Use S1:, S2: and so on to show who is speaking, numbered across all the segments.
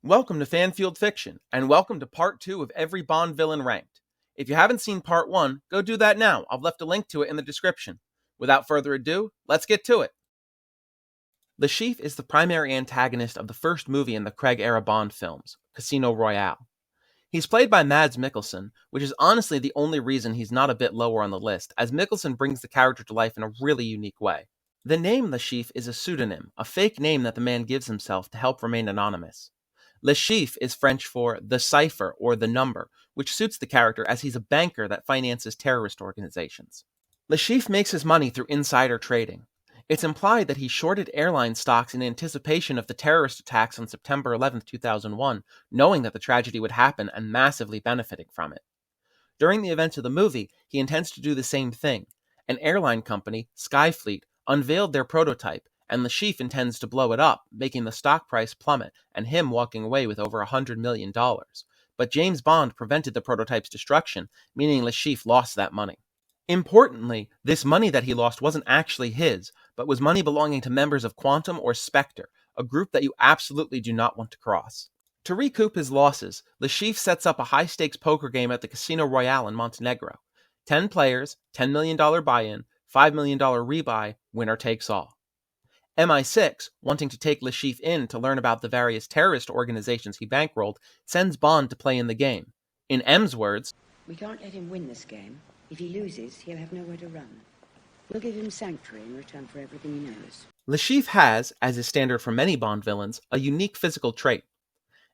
S1: Welcome to Fanfield Fiction, and welcome to part 2 of every Bond villain ranked. If you haven't seen part 1, go do that now. I've left a link to it in the description. Without further ado, let's get to it. Le Chiffre is the primary antagonist of the first movie in the Craig-era Bond films, Casino Royale. He's played by Mads Mikkelsen, which is honestly the only reason he's not a bit lower on the list, as Mikkelsen brings the character to life in a really unique way. The name Le Chiffre is a pseudonym, a fake name that the man gives himself to help remain anonymous. Le Chiffre is French for the cipher or the number, which suits the character as he's a banker that finances terrorist organizations. Le Chiffre makes his money through insider trading. It's implied that he shorted airline stocks in anticipation of the terrorist attacks on September 11, 2001, knowing that the tragedy would happen and massively benefiting from it. During the events of the movie, he intends to do the same thing. An airline company, Skyfleet, unveiled their prototype, and Le Chiffre intends to blow it up, making the stock price plummet and him walking away with over $100 million. But James Bond prevented the prototype's destruction, meaning Le Chiffre lost that money. Importantly, this money that he lost wasn't actually his, but was money belonging to members of Quantum or Spectre, a group that you absolutely do not want to cross. To recoup his losses, Le Chiffre sets up a high-stakes poker game at the Casino Royale in Montenegro. 10 players, $10 million buy-in, $5 million rebuy, winner takes all. MI6, wanting to take Le Chiffre in to learn about the various terrorist organizations he bankrolled, sends Bond to play in the game. In M's words,
S2: "We can't let him win this game. If he loses, he'll have nowhere to run. We'll give him sanctuary in return for everything he knows."
S1: Le Chiffre has, as is standard for many Bond villains, a unique physical trait.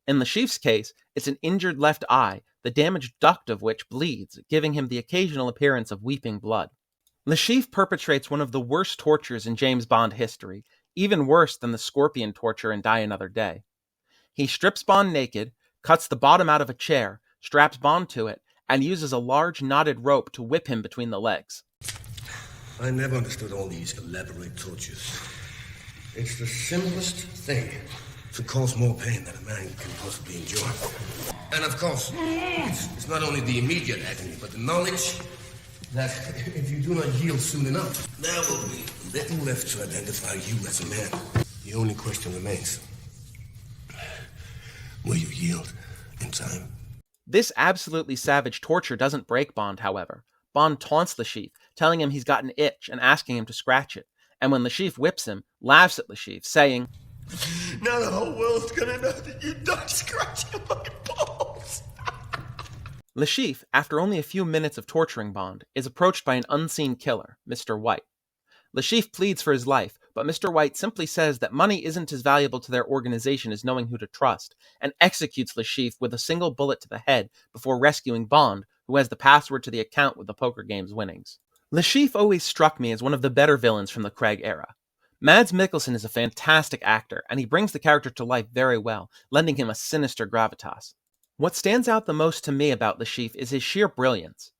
S1: In Le Chiffre's case, it's an injured left eye, the damaged duct of which bleeds, giving him the occasional appearance of weeping blood. Le Chiffre perpetrates one of the worst tortures in James Bond history, even worse than the scorpion torture in Die Another Day. He strips Bond naked, cuts the bottom out of a chair, straps Bond to it, and uses a large knotted rope to whip him between the legs.
S3: I never understood all these elaborate tortures. It's the simplest thing to cause more pain than a man can possibly endure. And of course, it's not only the immediate agony, but the knowledge that if you do not yield soon enough, there will be little left to identify you as a man. The only question remains, will you yield in time?
S1: This absolutely savage torture doesn't break Bond, however. Bond taunts Le Chiffre, telling him he's got an itch and asking him to scratch it. And when Le Chiffre whips him, laughs at Le Chiffre, saying,
S3: "Now the whole world's gonna know that you don't scratch my balls."
S1: Le Chiffre, after only a few minutes of torturing Bond, is approached by an unseen killer, Mr. White. Le Chiffre pleads for his life, but Mr. White simply says that money isn't as valuable to their organization as knowing who to trust, and executes Le Chiffre with a single bullet to the head before rescuing Bond, who has the password to the account with the poker game's winnings. Le Chiffre always struck me as one of the better villains from the Craig era. Mads Mikkelsen is a fantastic actor, and he brings the character to life very well, lending him a sinister gravitas. What stands out the most to me about Le Chiffre is his sheer brilliance.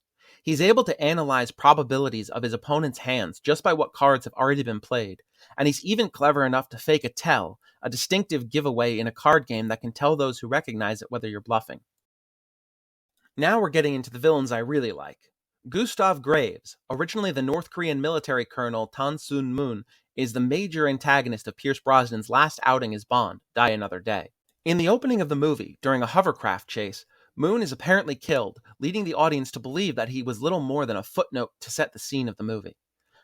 S1: He's able to analyze probabilities of his opponent's hands just by what cards have already been played, and he's even clever enough to fake a tell, a distinctive giveaway in a card game that can tell those who recognize it whether you're bluffing. Now we're getting into the villains I really like. Gustav Graves, originally the North Korean military colonel Tan Sun-moon, is the major antagonist of Pierce Brosnan's last outing as Bond, Die Another Day. In the opening of the movie, during a hovercraft chase, Moon is apparently killed, leading the audience to believe that he was little more than a footnote to set the scene of the movie.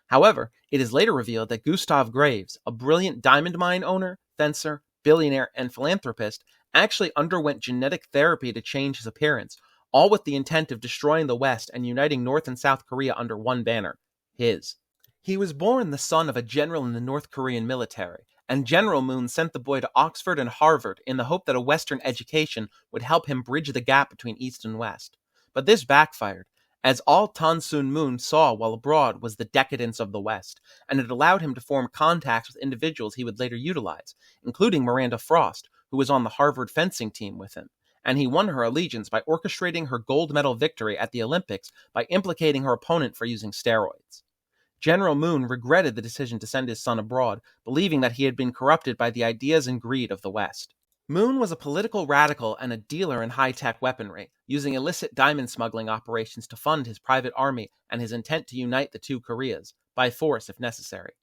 S1: However, it is later revealed that Gustav Graves, a brilliant diamond mine owner, fencer, billionaire, and philanthropist, actually underwent genetic therapy to change his appearance, all with the intent of destroying the West and uniting North and South Korea under one banner, his. He was born the son of a general in the North Korean military, and General Moon sent the boy to Oxford and Harvard in the hope that a Western education would help him bridge the gap between East and West. But this backfired, as all Tan Sun-moon saw while abroad was the decadence of the West, and it allowed him to form contacts with individuals he would later utilize, including Miranda Frost, who was on the Harvard fencing team with him, and he won her allegiance by orchestrating her gold medal victory at the Olympics by implicating her opponent for using steroids. General Moon regretted the decision to send his son abroad, believing that he had been corrupted by the ideas and greed of the West. Moon was a political radical and a dealer in high-tech weaponry, using illicit diamond smuggling operations to fund his private army and his intent to unite the two Koreas, by force if necessary.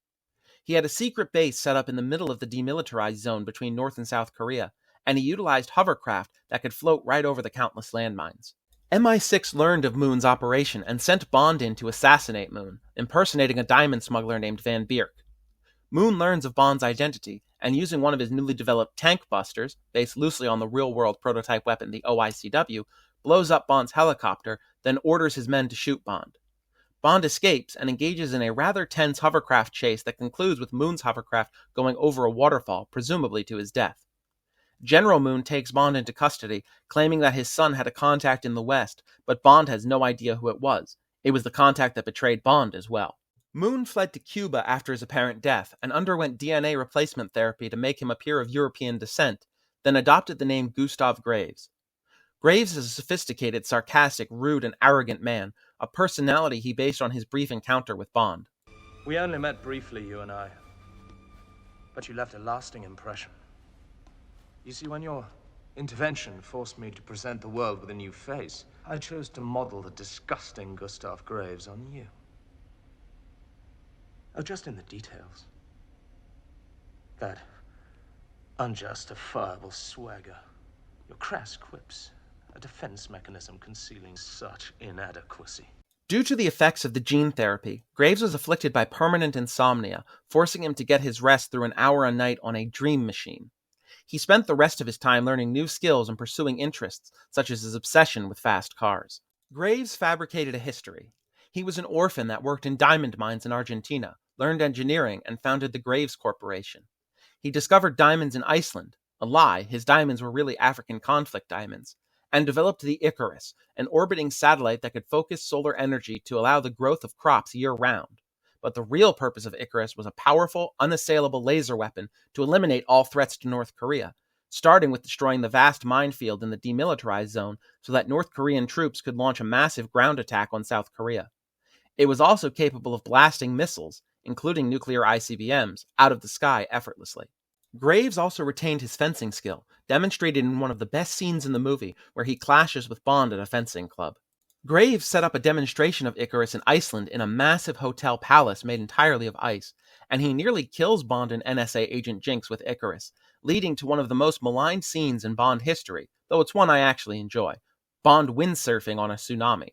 S1: He had a secret base set up in the middle of the demilitarized zone between North and South Korea, and he utilized hovercraft that could float right over the countless landmines. MI6 learned of Moon's operation and sent Bond in to assassinate Moon, impersonating a diamond smuggler named Van Bierk. Moon learns of Bond's identity, and using one of his newly developed tank busters, based loosely on the real-world prototype weapon the OICW, blows up Bond's helicopter, then orders his men to shoot Bond. Bond escapes and engages in a rather tense hovercraft chase that concludes with Moon's hovercraft going over a waterfall, presumably to his death. General Moon takes Bond into custody, claiming that his son had a contact in the West, but Bond has no idea who it was. It was the contact that betrayed Bond as well. Moon fled to Cuba after his apparent death and underwent DNA replacement therapy to make him appear of European descent, then adopted the name Gustav Graves. Graves is a sophisticated, sarcastic, rude, and arrogant man, a personality he based on his brief encounter with Bond.
S4: We only met briefly, you and I, but you left a lasting impression. You see, when your intervention forced me to present the world with a new face, I chose to model the disgusting Gustav Graves on you. Oh, just in the details. That unjustifiable swagger, your crass quips, a defense mechanism concealing such inadequacy.
S1: Due to the effects of the gene therapy, Graves was afflicted by permanent insomnia, forcing him to get his rest through an hour a night on a dream machine. He spent the rest of his time learning new skills and pursuing interests, such as his obsession with fast cars. Graves fabricated a history. He was an orphan that worked in diamond mines in Argentina, learned engineering, and founded the Graves Corporation. He discovered diamonds in Iceland, a lie, his diamonds were really African conflict diamonds, and developed the Icarus, an orbiting satellite that could focus solar energy to allow the growth of crops year-round. But the real purpose of Icarus was a powerful, unassailable laser weapon to eliminate all threats to North Korea, starting with destroying the vast minefield in the demilitarized zone so that North Korean troops could launch a massive ground attack on South Korea. It was also capable of blasting missiles, including nuclear ICBMs, out of the sky effortlessly. Graves also retained his fencing skill, demonstrated in one of the best scenes in the movie where he clashes with Bond at a fencing club. Graves set up a demonstration of Icarus in Iceland in a massive hotel palace made entirely of ice, and he nearly kills Bond and NSA agent Jinx with Icarus, leading to one of the most maligned scenes in Bond history, though it's one I actually enjoy: Bond windsurfing on a tsunami.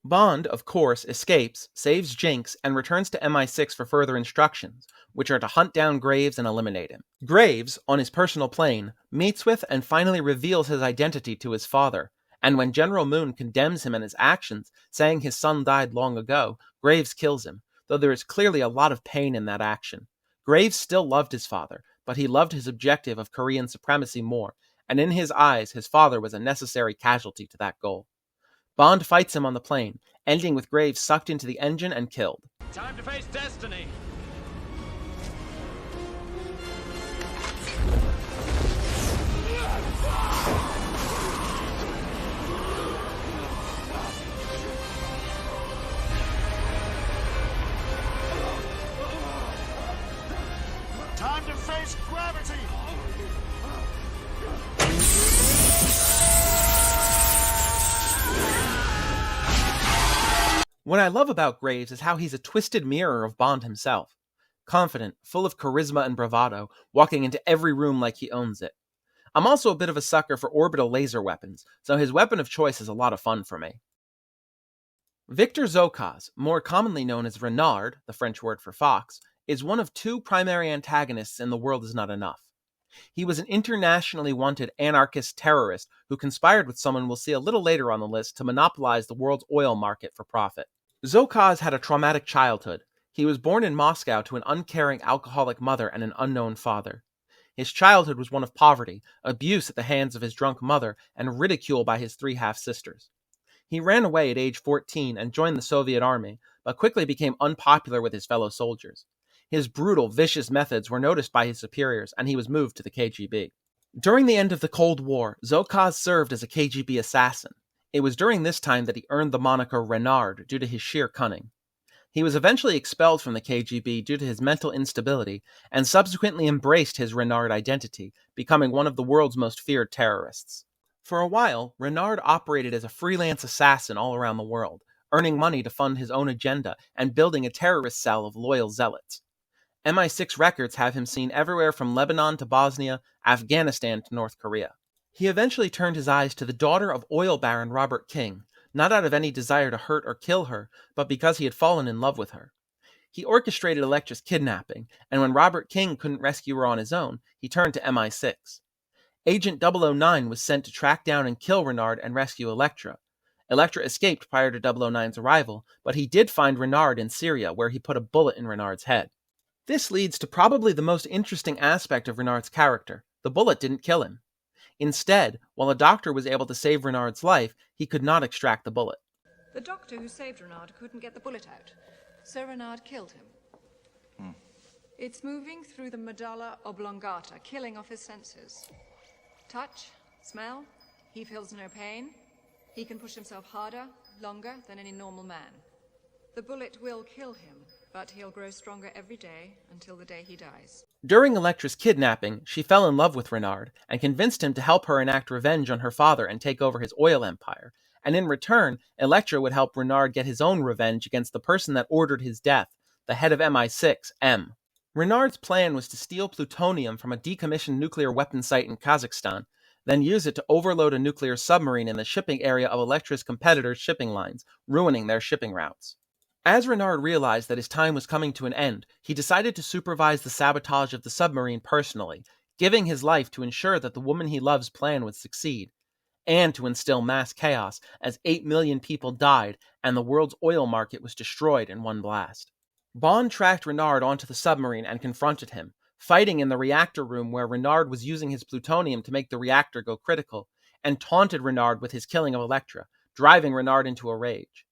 S1: Bond, of course, escapes, saves Jinx, and returns to MI6 for further instructions, which are to hunt down Graves and eliminate him. Graves, on his personal plane, meets with and finally reveals his identity to his father, and when General Moon condemns him and his actions, saying his son died long ago, Graves kills him, though there is clearly a lot of pain in that action. Graves still loved his father, but he loved his objective of Korean supremacy more, and in his eyes, his father was a necessary casualty to that goal. Bond fights him on the plane, ending with Graves sucked into the engine and killed.
S4: Time to face destiny! Time to face gravity!
S1: What I love about Graves is how he's a twisted mirror of Bond himself. Confident, full of charisma and bravado, walking into every room like he owns it. I'm also a bit of a sucker for orbital laser weapons, so his weapon of choice is a lot of fun for me. Victor Zokaz, more commonly known as Renard, the French word for fox, is one of two primary antagonists in The World Is Not Enough. He was an internationally wanted anarchist terrorist who conspired with someone we'll see a little later on the list to monopolize the world's oil market for profit. Zokaz had a traumatic childhood. He was born in Moscow to an uncaring alcoholic mother and an unknown father. His childhood was one of poverty, abuse at the hands of his drunk mother, and ridicule by his three half-sisters. He ran away at age 14 and joined the Soviet army, but quickly became unpopular with his fellow soldiers. His brutal, vicious methods were noticed by his superiors, and he was moved to the KGB. During the end of the Cold War, Zokaz served as a KGB assassin. It was during this time that he earned the moniker Renard due to his sheer cunning. He was eventually expelled from the KGB due to his mental instability, and subsequently embraced his Renard identity, becoming one of the world's most feared terrorists. For a while, Renard operated as a freelance assassin all around the world, earning money to fund his own agenda and building a terrorist cell of loyal zealots. MI6 records have him seen everywhere from Lebanon to Bosnia, Afghanistan to North Korea. He eventually turned his eyes to the daughter of oil baron Robert King, not out of any desire to hurt or kill her, but because he had fallen in love with her. He orchestrated Elektra's kidnapping, and when Robert King couldn't rescue her on his own, he turned to MI6. Agent 009 was sent to track down and kill Renard and rescue Elektra. Elektra escaped prior to 009's arrival, but he did find Renard in Syria, where he put a bullet in Renard's head. This leads to probably the most interesting aspect of Renard's character. The bullet didn't kill him. Instead, while a doctor was able to save Renard's life, he could not extract the bullet.
S5: The doctor who saved Renard couldn't get the bullet out, so Renard killed him. It's moving through the medulla oblongata, killing off his senses. Touch, smell, he feels no pain. He can push himself harder, longer than any normal man. The bullet will kill him, but he'll grow stronger every day until the day he dies.
S1: During Elektra's kidnapping, she fell in love with Renard and convinced him to help her enact revenge on her father and take over his oil empire. And in return, Elektra would help Renard get his own revenge against the person that ordered his death, the head of MI6, M. Renard's plan was to steal plutonium from a decommissioned nuclear weapon site in Kazakhstan, then use it to overload a nuclear submarine in the shipping area of Elektra's competitors' shipping lines, ruining their shipping routes. As Renard realized that his time was coming to an end, he decided to supervise the sabotage of the submarine personally, giving his life to ensure that the woman he love's plan would succeed, and to instill mass chaos as 8 million people died and the world's oil market was destroyed in one blast. Bond tracked Renard onto the submarine and confronted him, fighting in the reactor room where Renard was using his plutonium to make the reactor go critical, and taunted Renard with his killing of Elektra, driving Renard into a rage.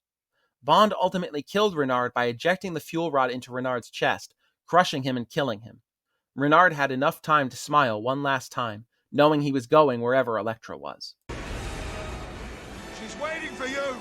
S1: Bond ultimately killed Renard by ejecting the fuel rod into Renard's chest, crushing him and killing him. Renard had enough time to smile one last time, knowing he was going wherever Elektra was.
S6: She's waiting for you!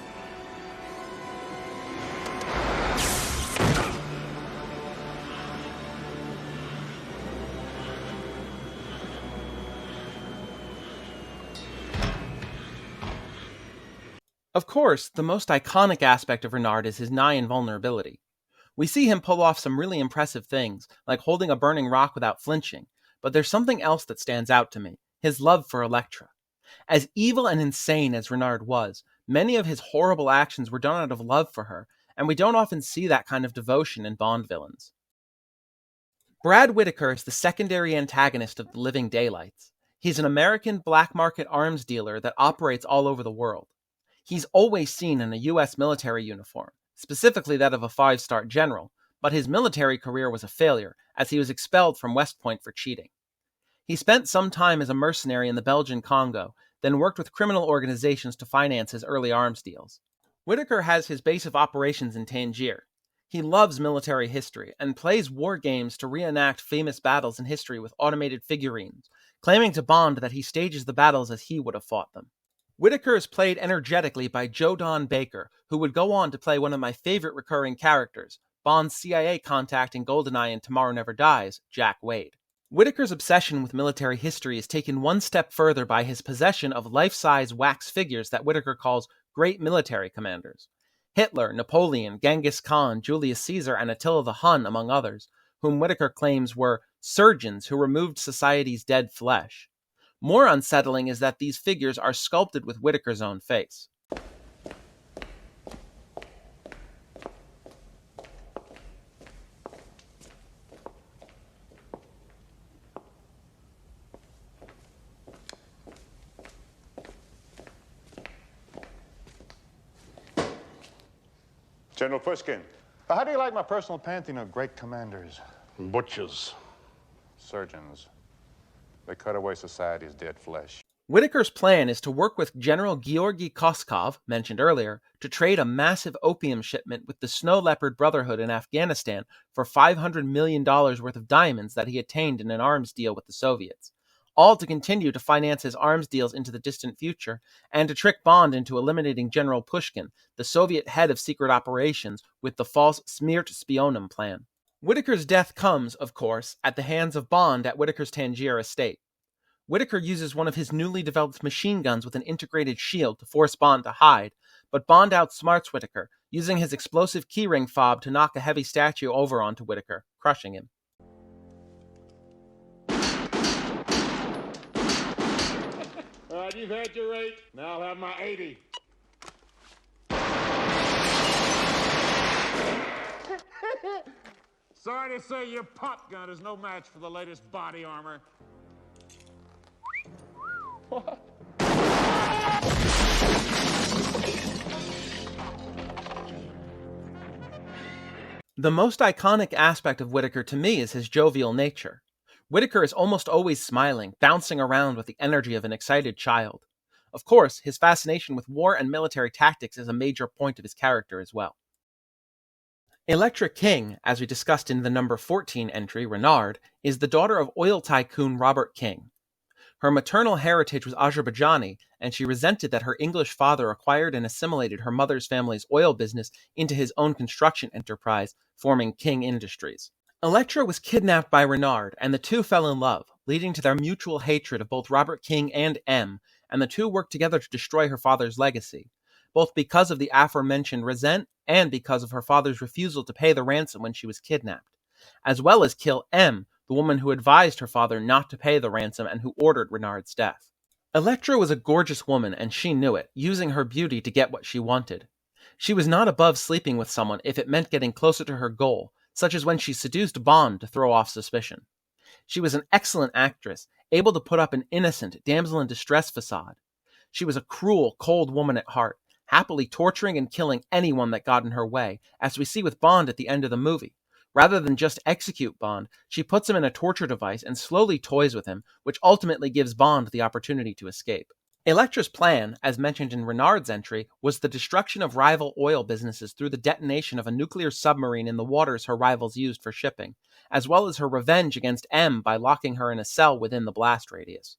S1: Of course, the most iconic aspect of Renard is his nigh invulnerability. We see him pull off some really impressive things, like holding a burning rock without flinching, but there's something else that stands out to me, his love for Elektra. As evil and insane as Renard was, many of his horrible actions were done out of love for her, and we don't often see that kind of devotion in Bond villains. Brad Whitaker is the secondary antagonist of The Living Daylights. He's an American black market arms dealer that operates all over the world. He's always seen in a U.S. military uniform, specifically that of a 5-star general, but his military career was a failure, as he was expelled from West Point for cheating. He spent some time as a mercenary in the Belgian Congo, then worked with criminal organizations to finance his early arms deals. Whitaker has his base of operations in Tangier. He loves military history and plays war games to reenact famous battles in history with automated figurines, claiming to Bond that he stages the battles as he would have fought them. Whitaker is played energetically by Joe Don Baker, who would go on to play one of my favorite recurring characters, Bond's CIA contact in GoldenEye and Tomorrow Never Dies, Jack Wade. Whitaker's obsession with military history is taken one step further by his possession of life-size wax figures that Whitaker calls great military commanders. Hitler, Napoleon, Genghis Khan, Julius Caesar, and Attila the Hun, among others, whom Whitaker claims were surgeons who removed society's dead flesh. More unsettling is that these figures are sculpted with Whitaker's own face.
S7: General Pushkin, how do you like my personal pantheon of great commanders?
S6: Butchers.
S7: Surgeons. They cut away society's dead flesh.
S1: Whitaker's plan is to work with General Georgy Koskov, mentioned earlier, to trade a massive opium shipment with the Snow Leopard Brotherhood in Afghanistan for $500 million worth of diamonds that he attained in an arms deal with the Soviets, all to continue to finance his arms deals into the distant future, and to trick Bond into eliminating General Pushkin, the Soviet head of secret operations, with the false Smirt Spionum plan. Whitaker's death comes, of course, at the hands of Bond at Whitaker's Tangier estate. Whitaker uses one of his newly developed machine guns with an integrated shield to force Bond to hide, but Bond outsmarts Whitaker, using his explosive keyring fob to knock a heavy statue over onto Whitaker, crushing him.
S6: All right, you've had your 8. Now I'll have my 80. Sorry to say your pop gun is no match for the latest body armor. What?
S1: The most iconic aspect of Whitaker to me is his jovial nature. Whitaker is almost always smiling, bouncing around with the energy of an excited child. Of course, his fascination with war and military tactics is a major point of his character as well. Electra King, as we discussed in the number 14 entry, Renard, is the daughter of oil tycoon Robert King. Her maternal heritage was Azerbaijani, and she resented that her English father acquired and assimilated her mother's family's oil business into his own construction enterprise, forming King Industries. Electra was kidnapped by Renard, and the two fell in love, leading to their mutual hatred of both Robert King and M, and the two worked together to destroy her father's legacy, both because of the aforementioned resent and because of her father's refusal to pay the ransom when she was kidnapped, as well as kill M, the woman who advised her father not to pay the ransom and who ordered Renard's death. Electra was a gorgeous woman, and she knew it, using her beauty to get what she wanted. She was not above sleeping with someone if it meant getting closer to her goal, such as when she seduced Bond to throw off suspicion. She was an excellent actress, able to put up an innocent, damsel-in-distress facade. She was a cruel, cold woman at heart, happily torturing and killing anyone that got in her way, as we see with Bond at the end of the movie. Rather than just execute Bond, she puts him in a torture device and slowly toys with him, which ultimately gives Bond the opportunity to escape. Electra's plan, as mentioned in Renard's entry, was the destruction of rival oil businesses through the detonation of a nuclear submarine in the waters her rivals used for shipping, as well as her revenge against M by locking her in a cell within the blast radius.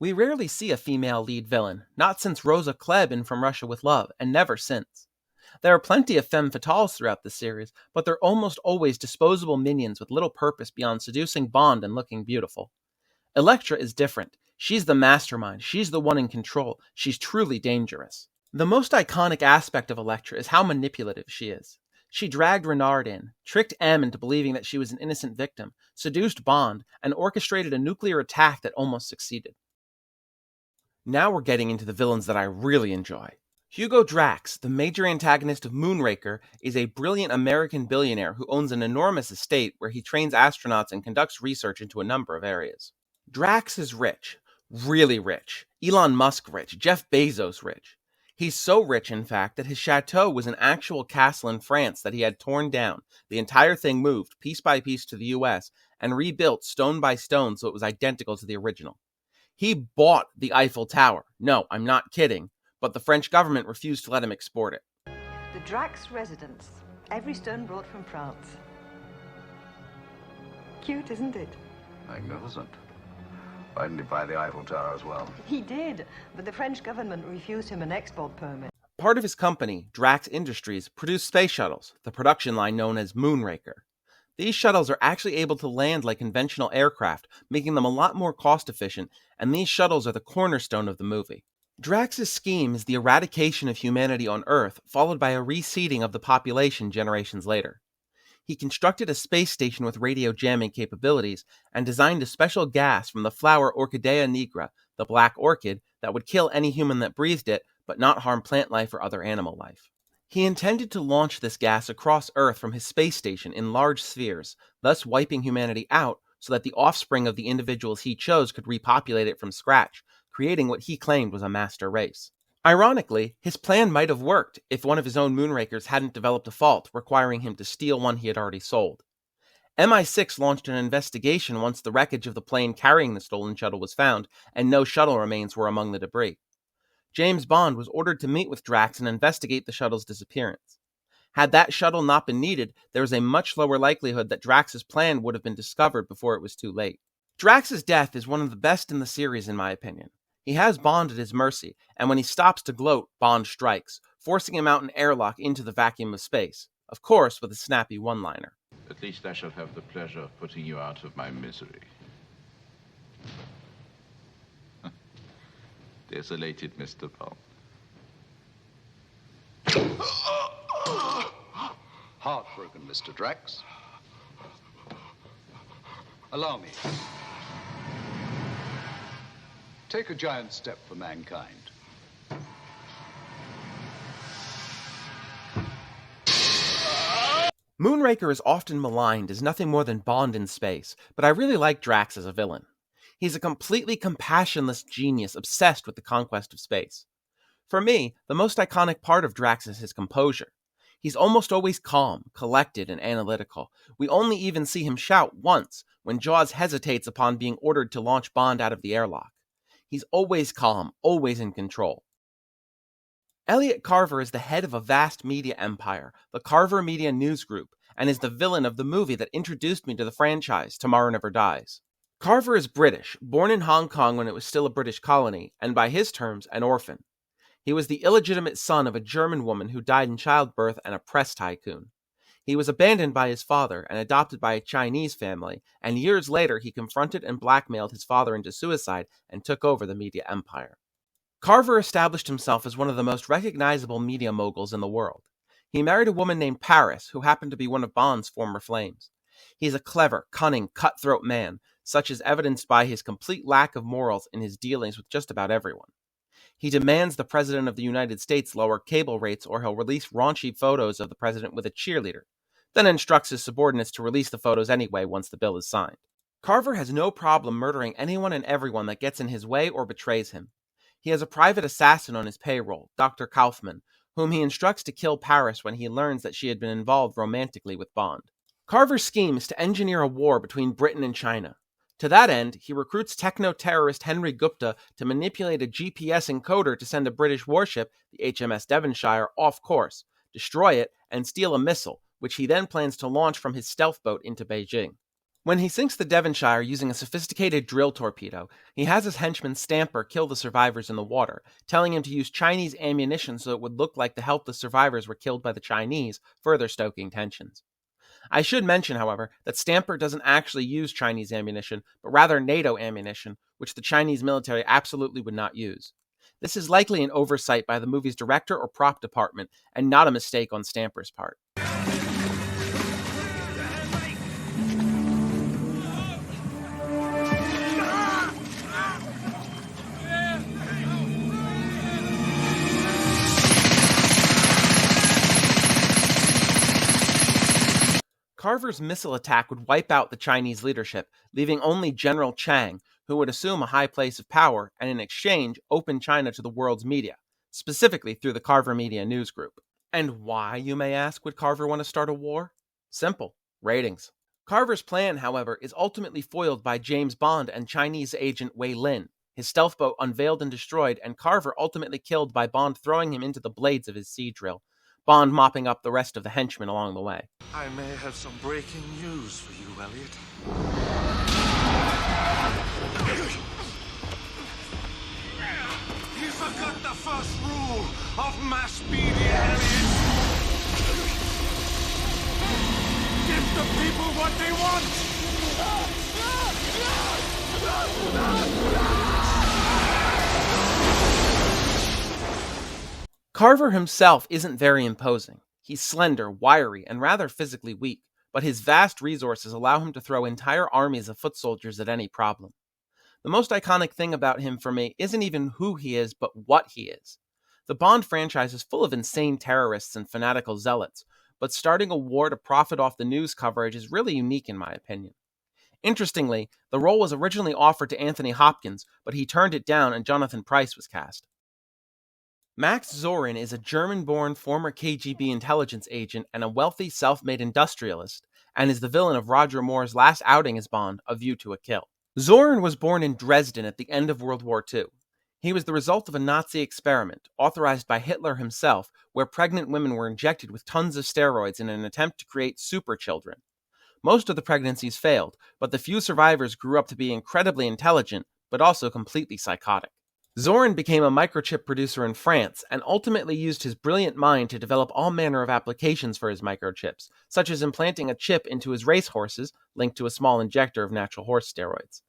S1: We rarely see a female lead villain, not since Rosa Klebb in From Russia with Love, and never since. There are plenty of femme fatales throughout the series, but they're almost always disposable minions with little purpose beyond seducing Bond and looking beautiful. Electra is different. She's the mastermind, she's the one in control, she's truly dangerous. The most iconic aspect of Electra is how manipulative she is. She dragged Renard in, tricked M into believing that she was an innocent victim, seduced Bond, and orchestrated a nuclear attack that almost succeeded. Now we're getting into the villains that I really enjoy. Hugo Drax, the major antagonist of Moonraker, is a brilliant American billionaire who owns an enormous estate where he trains astronauts and conducts research into a number of areas. Drax is rich, really rich, Elon Musk rich, Jeff Bezos rich. He's so rich, in fact, that his chateau was an actual castle in France that he had torn down. The entire thing moved, piece by piece, to the US, and rebuilt stone by stone so it was identical to the original. He bought the Eiffel Tower. No, I'm not kidding. But the French government refused to let him export it.
S8: The Drax residence. Every stone brought from France. Cute, isn't it?
S9: Magnificent. Why didn't he buy the Eiffel Tower as well?
S8: He did, but the French government refused him an export permit.
S1: Part of his company, Drax Industries, produced space shuttles, the production line known as Moonraker. These shuttles are actually able to land like conventional aircraft, making them a lot more cost-efficient, and these shuttles are the cornerstone of the movie. Drax's scheme is the eradication of humanity on Earth, followed by a reseeding of the population generations later. He constructed a space station with radio jamming capabilities, and designed a special gas from the flower Orchidea nigra, the black orchid, that would kill any human that breathed it, but not harm plant life or other animal life. He intended to launch this gas across Earth from his space station in large spheres, thus wiping humanity out so that the offspring of the individuals he chose could repopulate it from scratch, creating what he claimed was a master race. Ironically, his plan might have worked if one of his own Moonrakers hadn't developed a fault, requiring him to steal one he had already sold. MI6 launched an investigation once the wreckage of the plane carrying the stolen shuttle was found, and no shuttle remains were among the debris. James Bond was ordered to meet with Drax and investigate the shuttle's disappearance. Had that shuttle not been needed, there was a much lower likelihood that Drax's plan would have been discovered before it was too late. Drax's death is one of the best in the series in my opinion. He has Bond at his mercy, and when he stops to gloat, Bond strikes, forcing him out an airlock into the vacuum of space, of course with a snappy one-liner.
S9: At least I shall have the pleasure of putting you out of my misery. Desolated Mr. Bond. heartbroken, Mr. Drax. Allow me. Take a giant step for mankind.
S1: Moonraker is often maligned as nothing more than Bond in space, but I really like Drax as a villain. He's a completely compassionless genius obsessed with the conquest of space. For me, the most iconic part of Drax is his composure. He's almost always calm, collected, and analytical. We only even see him shout once, when Jaws hesitates upon being ordered to launch Bond out of the airlock. He's always calm, always in control. Elliot Carver is the head of a vast media empire, the Carver Media News Group, and is the villain of the movie that introduced me to the franchise, Tomorrow Never Dies. Carver is British, born in Hong Kong when it was still a British colony, and by his terms, an orphan. He was the illegitimate son of a German woman who died in childbirth and a press tycoon. He was abandoned by his father and adopted by a Chinese family, and years later he confronted and blackmailed his father into suicide and took over the media empire. Carver established himself as one of the most recognizable media moguls in the world. He married a woman named Paris, who happened to be one of Bond's former flames. He is a clever, cunning, cutthroat man, such as evidenced by his complete lack of morals in his dealings with just about everyone. He demands the President of the United States lower cable rates or he'll release raunchy photos of the President with a cheerleader, then instructs his subordinates to release the photos anyway once the bill is signed. Carver has no problem murdering anyone and everyone that gets in his way or betrays him. He has a private assassin on his payroll, Dr. Kaufman, whom he instructs to kill Paris when he learns that she had been involved romantically with Bond. Carver's scheme is to engineer a war between Britain and China. To that end, he recruits techno-terrorist Henry Gupta to manipulate a GPS encoder to send a British warship, the HMS Devonshire, off course, destroy it, and steal a missile, which he then plans to launch from his stealth boat into Beijing. When he sinks the Devonshire using a sophisticated drill torpedo, he has his henchman Stamper kill the survivors in the water, telling him to use Chinese ammunition so it would look like the helpless survivors were killed by the Chinese, further stoking tensions. I should mention, however, that Stamper doesn't actually use Chinese ammunition, but rather NATO ammunition, which the Chinese military absolutely would not use. This is likely an oversight by the movie's director or prop department, and not a mistake on Stamper's part. Carver's missile attack would wipe out the Chinese leadership, leaving only General Chang, who would assume a high place of power and in exchange open China to the world's media, specifically through the Carver Media News Group. And why, you may ask, would Carver want to start a war? Simple. Ratings. Carver's plan, however, is ultimately foiled by James Bond and Chinese agent Wei Lin, his stealth boat unveiled and destroyed, and Carver ultimately killed by Bond throwing him into the blades of his sea drill, Bond mopping up the rest of the henchmen along the way.
S10: I may have some breaking news for you, Elliot. You forgot the first rule of mass media, Elliot. Give the people what they want.
S1: Carver himself isn't very imposing. He's slender, wiry, and rather physically weak, but his vast resources allow him to throw entire armies of foot soldiers at any problem. The most iconic thing about him for me isn't even who he is, but what he is. The Bond franchise is full of insane terrorists and fanatical zealots, but starting a war to profit off the news coverage is really unique in my opinion. Interestingly, the role was originally offered to Anthony Hopkins, but he turned it down and Jonathan Pryce was cast. Max Zorin is a German-born former KGB intelligence agent and a wealthy self-made industrialist, and is the villain of Roger Moore's last outing as Bond, A View to a Kill. Zorin was born in Dresden at the end of World War II. He was the result of a Nazi experiment, authorized by Hitler himself, where pregnant women were injected with tons of steroids in an attempt to create super children. Most of the pregnancies failed, but the few survivors grew up to be incredibly intelligent, but also completely psychotic. Zorin became a microchip producer in France and ultimately used his brilliant mind to develop all manner of applications for his microchips, such as implanting a chip into his racehorses linked to a small injector of natural horse steroids.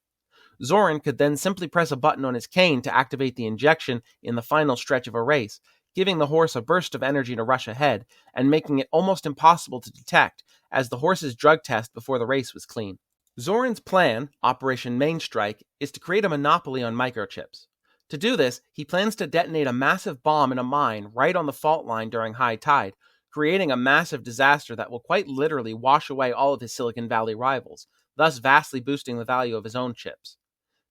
S1: Zorin could then simply press a button on his cane to activate the injection in the final stretch of a race, giving the horse a burst of energy to rush ahead and making it almost impossible to detect, as the horse's drug test before the race was clean. Zoran's plan, Operation Main Strike, is to create a monopoly on microchips. To do this, he plans to detonate a massive bomb in a mine right on the fault line during high tide, creating a massive disaster that will quite literally wash away all of his Silicon Valley rivals, thus vastly boosting the value of his own chips.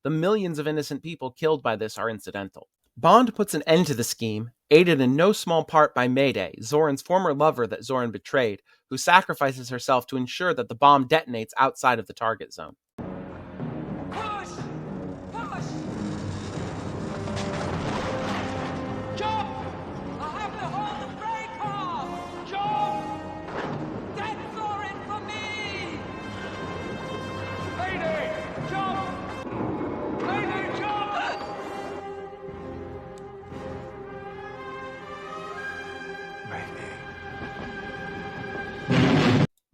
S1: The millions of innocent people killed by this are incidental. Bond puts an end to the scheme, aided in no small part by Mayday, Zoran's former lover that Zoran betrayed, who sacrifices herself to ensure that the bomb detonates outside of the target zone.
S10: Push! Push! Jump! I have to hold the brake off! Jump! Get Zoran for me! Mayday! Jump! Mayday, jump!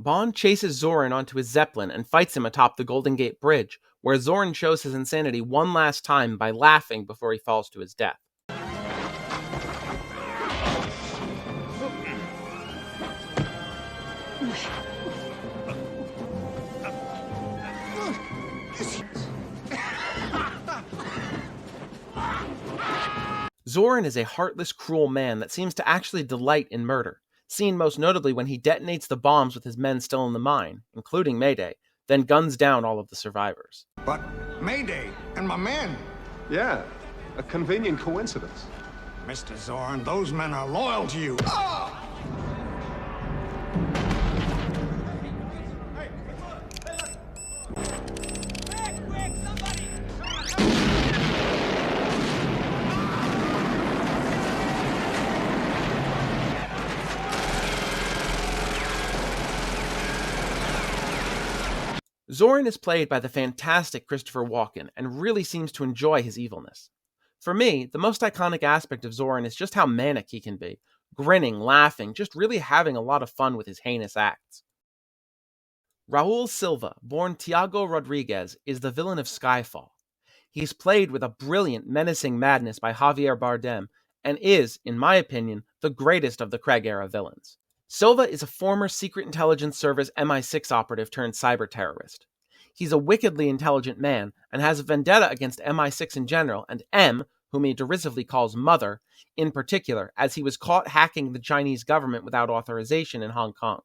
S1: Bond chases Zoran onto his Zeppelin and fights him atop the Golden Gate Bridge, where Zoran shows his insanity one last time by laughing before he falls to his death. Zoran is a heartless, cruel man that seems to actually delight in murder, seen most notably when he detonates the bombs with his men still in the mine, including Mayday, then guns down all of the survivors.
S11: But Mayday and my men...
S6: Yeah, a convenient coincidence.
S11: Mr. Zoran, those men are loyal to you.
S1: Zoran is played by the fantastic Christopher Walken and really seems to enjoy his evilness. For me, the most iconic aspect of Zoran is just how manic he can be, grinning, laughing, just really having a lot of fun with his heinous acts. Raul Silva, born Tiago Rodriguez, is the villain of Skyfall. He's played with a brilliant, menacing madness by Javier Bardem and is, in my opinion, the greatest of the Craig-era villains. Silva is a former Secret Intelligence Service MI6 operative turned cyber terrorist. He's a wickedly intelligent man and has a vendetta against MI6 in general and M, whom he derisively calls Mother, in particular, as he was caught hacking the Chinese government without authorization in Hong Kong.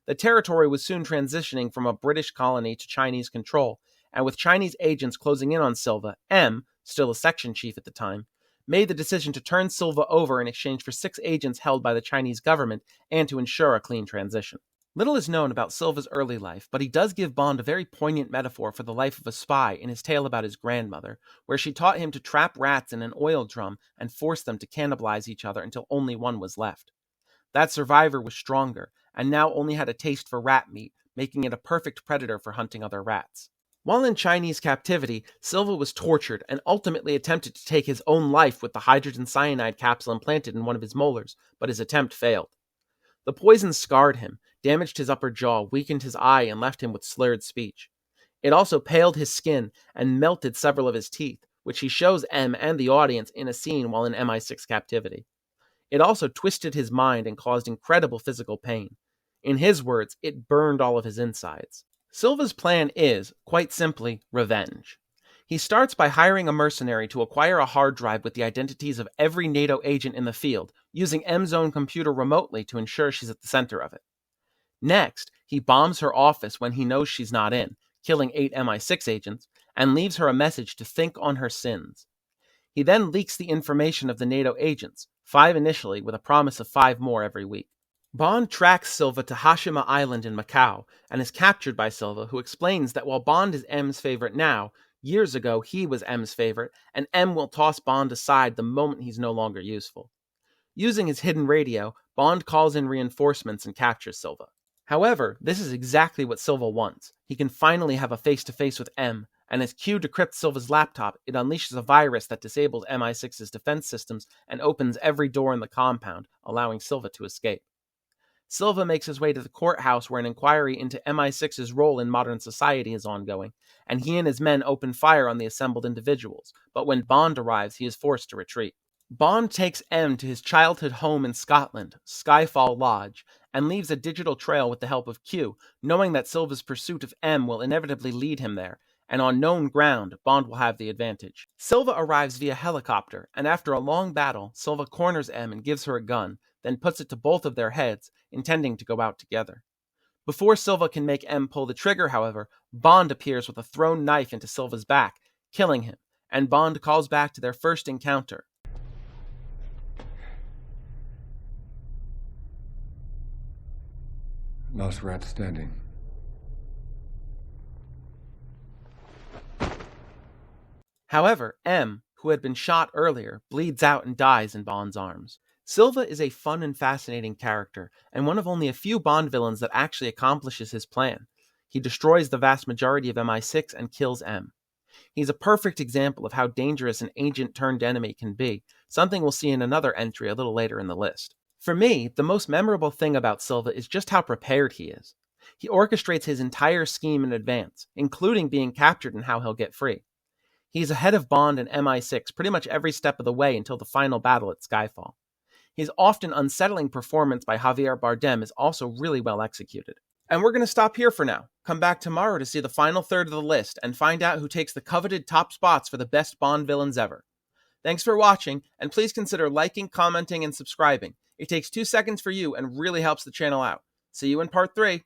S1: The territory was soon transitioning from a British colony to Chinese control, and with Chinese agents closing in on Silva, M, still a section chief at the time, made the decision to turn Silva over in exchange for 6 agents held by the Chinese government and to ensure a clean transition. Little is known about Silva's early life, but he does give Bond a very poignant metaphor for the life of a spy in his tale about his grandmother, where she taught him to trap rats in an oil drum and force them to cannibalize each other until only one was left. That survivor was stronger, and now only had a taste for rat meat, making it a perfect predator for hunting other rats. While in Chinese captivity, Silva was tortured and ultimately attempted to take his own life with the hydrogen cyanide capsule implanted in one of his molars, but his attempt failed. The poison scarred him, damaged his upper jaw, weakened his eye, and left him with slurred speech. It also paled his skin and melted several of his teeth, which he shows M and the audience in a scene while in MI6 captivity. It also twisted his mind and caused incredible physical pain. In his words, it burned all of his insides. Silva's plan is, quite simply, revenge. He starts by hiring a mercenary to acquire a hard drive with the identities of every NATO agent in the field, using M's own computer remotely to ensure she's at the center of it. Next, he bombs her office when he knows she's not in, killing 8 MI6 agents, and leaves her a message to think on her sins. He then leaks the information of the NATO agents, 5 initially with a promise of 5 more every week. Bond tracks Silva to Hashima Island in Macau and is captured by Silva, who explains that while Bond is M's favorite now, years ago he was M's favorite, and M will toss Bond aside the moment he's no longer useful. Using his hidden radio, Bond calls in reinforcements and captures Silva. However, this is exactly what Silva wants. He can finally have a face-to-face with M, and as Q decrypts Silva's laptop, it unleashes a virus that disables MI6's defense systems and opens every door in the compound, allowing Silva to escape. Silva makes his way to the courthouse where an inquiry into MI6's role in modern society is ongoing, and he and his men open fire on the assembled individuals, but when Bond arrives, he is forced to retreat. Bond takes M to his childhood home in Scotland, Skyfall Lodge, and leaves a digital trail with the help of Q, knowing that Silva's pursuit of M will inevitably lead him there, and on known ground, Bond will have the advantage. Silva arrives via helicopter, and after a long battle, Silva corners M and gives her a gun, then puts it to both of their heads, intending to go out together. Before Silva can make M pull the trigger, however, Bond appears with a thrown knife into Silva's back, killing him, and Bond calls back to their first encounter.
S12: Last rat standing.
S1: However, M, who had been shot earlier, bleeds out and dies in Bond's arms. Silva is a fun and fascinating character, and one of only a few Bond villains that actually accomplishes his plan. He destroys the vast majority of MI6 and kills M. He's a perfect example of how dangerous an agent-turned-enemy can be, something we'll see in another entry a little later in the list. For me, the most memorable thing about Silva is just how prepared he is. He orchestrates his entire scheme in advance, including being captured and how he'll get free. He's ahead of Bond and MI6 pretty much every step of the way until the final battle at Skyfall. His often unsettling performance by Javier Bardem is also really well executed. And we're going to stop here for now. Come back tomorrow to see the final third of the list and find out who takes the coveted top spots for the best Bond villains ever. Thanks for watching, and please consider liking, commenting, and subscribing. It takes 2 seconds for you and really helps the channel out. See you in part 3.